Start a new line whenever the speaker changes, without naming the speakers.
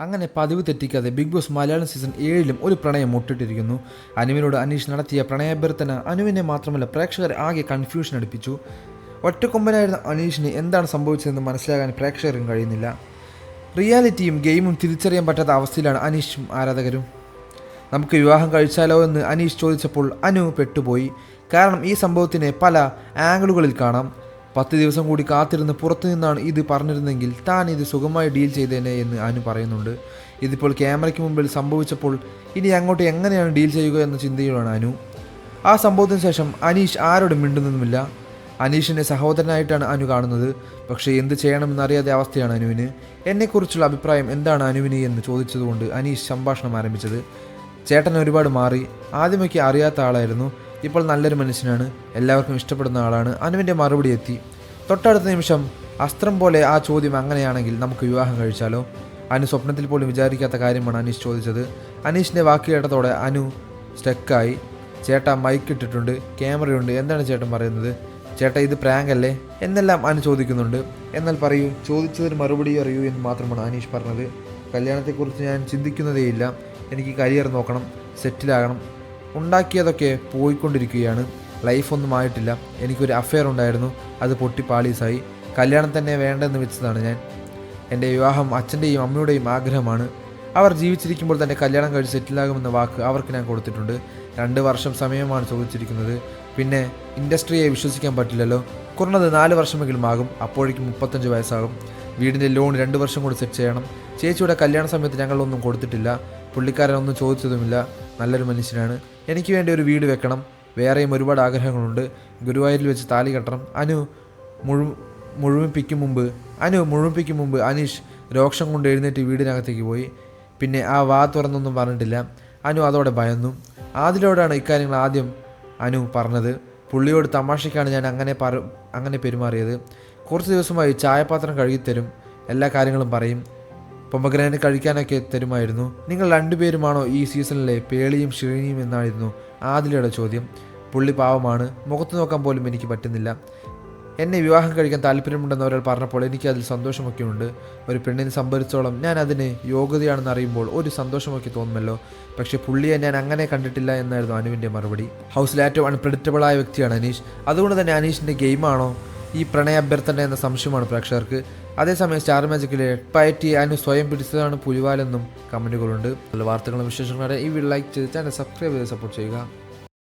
അങ്ങനെ പതിവ് തെറ്റിക്കാതെ big boss Malayalam season 7 ഒരു പ്രണയം മുട്ടിട്ടിരിക്കുന്നു. അനുവിനോട് അനീഷ് നടത്തിയ പ്രണയാഭ്യർത്ഥന അനുവിനെ മാത്രമല്ല പ്രേക്ഷകരെ ആകെ കൺഫ്യൂഷൻ അടുപ്പിച്ചു. ഒറ്റക്കൊമ്പനായിരുന്ന അനീഷിന് എന്താണ് സംഭവിച്ചതെന്ന് മനസ്സിലാകാൻ പ്രേക്ഷകർക്കും കഴിയുന്നില്ല. റിയാലിറ്റിയും ഗെയിമും തിരിച്ചറിയാൻ പറ്റാത്ത അവസ്ഥയിലാണ് അനീഷും ആരാധകരും. നമുക്ക് വിവാഹം കഴിച്ചാലോ എന്ന് അനീഷ് ചോദിച്ചപ്പോൾ അനു പെട്ടുപോയി. കാരണം ഈ സംഭവത്തിനെ പല ആംഗിളുകളിൽ കാണാം. 10 ദിവസം കൂടി കാത്തിരുന്ന് പുറത്തു നിന്നാണ് ഇത് പറഞ്ഞിരുന്നെങ്കിൽ താൻ ഇത് സുഖമായി ഡീൽ ചെയ്തേനെ എന്ന് അനു പറയുന്നുണ്ട്. ഇതിപ്പോൾ ക്യാമറയ്ക്ക് മുമ്പിൽ സംഭവിച്ചപ്പോൾ ഇനി അങ്ങോട്ട് എങ്ങനെയാണ് ഡീൽ ചെയ്യുക എന്ന ചിന്തയിലാണ് അനു. ആ സംഭവത്തിന് ശേഷം അനീഷ് ആരോടും മിണ്ടുന്നതുമില്ല. അനീഷിനെ സഹോദരനായിട്ടാണ് അനു കാണുന്നത്. പക്ഷേ എന്ത് ചെയ്യണമെന്നറിയാതെ അവസ്ഥയാണ് അനുവിന്. എന്നെക്കുറിച്ചുള്ള അഭിപ്രായം എന്താണ് അനുവിന് എന്ന് ചോദിച്ചതുകൊണ്ട് അനീഷ് സംഭാഷണം ആരംഭിച്ചത്. ചേട്ടൻ ഒരുപാട് മാറി. ആദ്യമൊക്കെ അറിയാത്ത ആളായിരുന്നു, ഇപ്പോൾ നല്ലൊരു മനുഷ്യനാണ്, എല്ലാവർക്കും ഇഷ്ടപ്പെടുന്ന ആളാണ്. അനുവിൻ്റെ മറുപടി എത്തി. തൊട്ടടുത്ത നിമിഷം അസ്ത്രം പോലെ ആ ചോദ്യം അങ്ങനെയാണെങ്കിൽ നമുക്ക് വിവാഹം കഴിച്ചാലോ? അനു സ്വപ്നത്തിൽ പോലും വിചാരിക്കാത്ത കാര്യമാണ് അനീഷ് ചോദിച്ചത്. അനീഷിൻ്റെ വാക്ക് കേട്ടതോടെ അനു സ്റ്റക്കായി. ചേട്ടാ മൈക്ക് ഇട്ടിട്ടുണ്ട്, ക്യാമറയുണ്ട്, എന്താണ് ചേട്ടൻ പറയുന്നത്? ചേട്ടാ ഇത് പ്രാങ്ക് അല്ലേ എന്നെല്ലാം അനു ചോദിക്കുന്നുണ്ട്. എന്നാൽ പറയൂ, ചോദിച്ചതിന് മറുപടി അറിയൂ എന്ന് മാത്രമാണ് അനീഷ് പറഞ്ഞത്. കല്യാണത്തെക്കുറിച്ച് ഞാൻ ചിന്തിക്കുന്നതേയില്ല. എനിക്ക് കരിയർ നോക്കണം, സെറ്റിലാകണം. ഉണ്ടാക്കിയതൊക്കെ പോയിക്കൊണ്ടിരിക്കുകയാണ്. ലൈഫൊന്നും ആയിട്ടില്ല. എനിക്കൊരു അഫെയർ ഉണ്ടായിരുന്നു, അത് പൊട്ടി പാളീസായി. കല്യാണം തന്നെ വേണ്ടെന്ന് വെച്ചതാണ് ഞാൻ. എൻ്റെ വിവാഹം അച്ഛൻ്റെയും അമ്മയുടെയും ആഗ്രഹമാണ്. അവർ ജീവിച്ചിരിക്കുമ്പോൾ തന്നെ കല്യാണം കഴിച്ച് സെറ്റിലാകുമെന്ന വാക്ക് അവർക്ക് ഞാൻ കൊടുത്തിട്ടുണ്ട്. 2 വർഷം സമയമാണ് ചോദിച്ചിരിക്കുന്നത്. പിന്നെ ഇൻഡസ്ട്രിയെ വിശ്വസിക്കാൻ പറ്റില്ലല്ലോ. കുറഞ്ഞത് 4 വർഷമെങ്കിലും ആകും. അപ്പോഴേക്കും 35 വയസ്സാകും. വീടിൻ്റെ ലോൺ 2 വർഷം കൂടി സെറ്റ് ചെയ്യണം. ചേച്ചിയുടെ കല്യാണ സമയത്ത് ഞങ്ങളൊന്നും കൊടുത്തിട്ടില്ല. പുള്ളിക്കാരനൊന്നും ചോദിച്ചതുമില്ല. നല്ലൊരു മനുഷ്യനാണ്. എനിക്ക് വേണ്ടി ഒരു വീട് വെക്കണം. വേറെയും ഒരുപാട് ആഗ്രഹങ്ങളുണ്ട്. ഗുരുവായൂരിൽ വെച്ച് താലി കെട്ടണം. മുഴുമിപ്പിക്കും മുമ്പ് അനീഷ് രോക്ഷം കൊണ്ട് എഴുന്നേറ്റ് വീടിനകത്തേക്ക് പോയി. പിന്നെ ആ വാ തുറന്നൊന്നും പറഞ്ഞിട്ടില്ല. അനു അതോടെ ഭയന്നു. ആദിലോടാണ് ഇക്കാര്യങ്ങൾ ആദ്യം അനു പറഞ്ഞത്. പുള്ളിയോട് തമാശയ്ക്കാണ് ഞാൻ അങ്ങനെ പെരുമാറിയത്. കുറച്ച് ദിവസമായി ചായപാത്രം കഴുകിത്തരും, എല്ലാ കാര്യങ്ങളും പറയും. പൊമഗ്രാനേറ്റ് കഴിക്കാനൊക്കെ തരുമായിരുന്നു. നിങ്ങൾ 2 പേരുമാണോ ഈ സീസണിലെ പേളിയും ഷിറീനിയും എന്നായിരുന്നു ആദിലയുടെ ചോദ്യം. പുള്ളി പാവമാണ്, മുഖത്ത് നോക്കാൻ പോലും എനിക്ക് പറ്റുന്നില്ല. എന്നെ വിവാഹം കഴിക്കാൻ താല്പര്യമുണ്ടെന്ന് ഒരാൾ പറഞ്ഞപ്പോൾ എനിക്ക് അതിൽ സന്തോഷമൊക്കെ ഉണ്ട്. ഒരു പെണ്ണിനെ സംഭരിച്ചോളം ഞാൻ അതിന് യോഗ്യതയാണെന്ന് അറിയുമ്പോൾ ഒരു സന്തോഷമൊക്കെ തോന്നുമല്ലോ. പക്ഷേ പുള്ളിയെ ഞാൻ അങ്ങനെ കണ്ടിട്ടില്ല എന്നായിരുന്നു അനുവിൻ്റെ മറുപടി. ഹൗസിലെ ഏറ്റവും അൺപ്രെഡിക്റ്റബിളായ വ്യക്തിയാണ് അനീഷ്. അതുകൊണ്ട് തന്നെ അനീഷിൻ്റെ ഗെയിമാണോ ഈ പ്രണയാഭ്യർത്ഥന എന്ന സംശയമാണ് പ്രേക്ഷകർക്ക്. അതേസമയം സ്റ്റാർ മാജിക്കിലെ പയറ്റി അനു സ്വയം പിടിച്ചതാണ് പുലിവാലെന്നും കമൻറ്റുകളുണ്ട്. നല്ല വാർത്തകളും വിശേഷങ്ങളും ഈ വീഡിയോ ലൈക്ക് ചെയ്ത് ചാനൽ സബ്സ്ക്രൈബ് ചെയ്ത് സപ്പോർട്ട് ചെയ്യുക.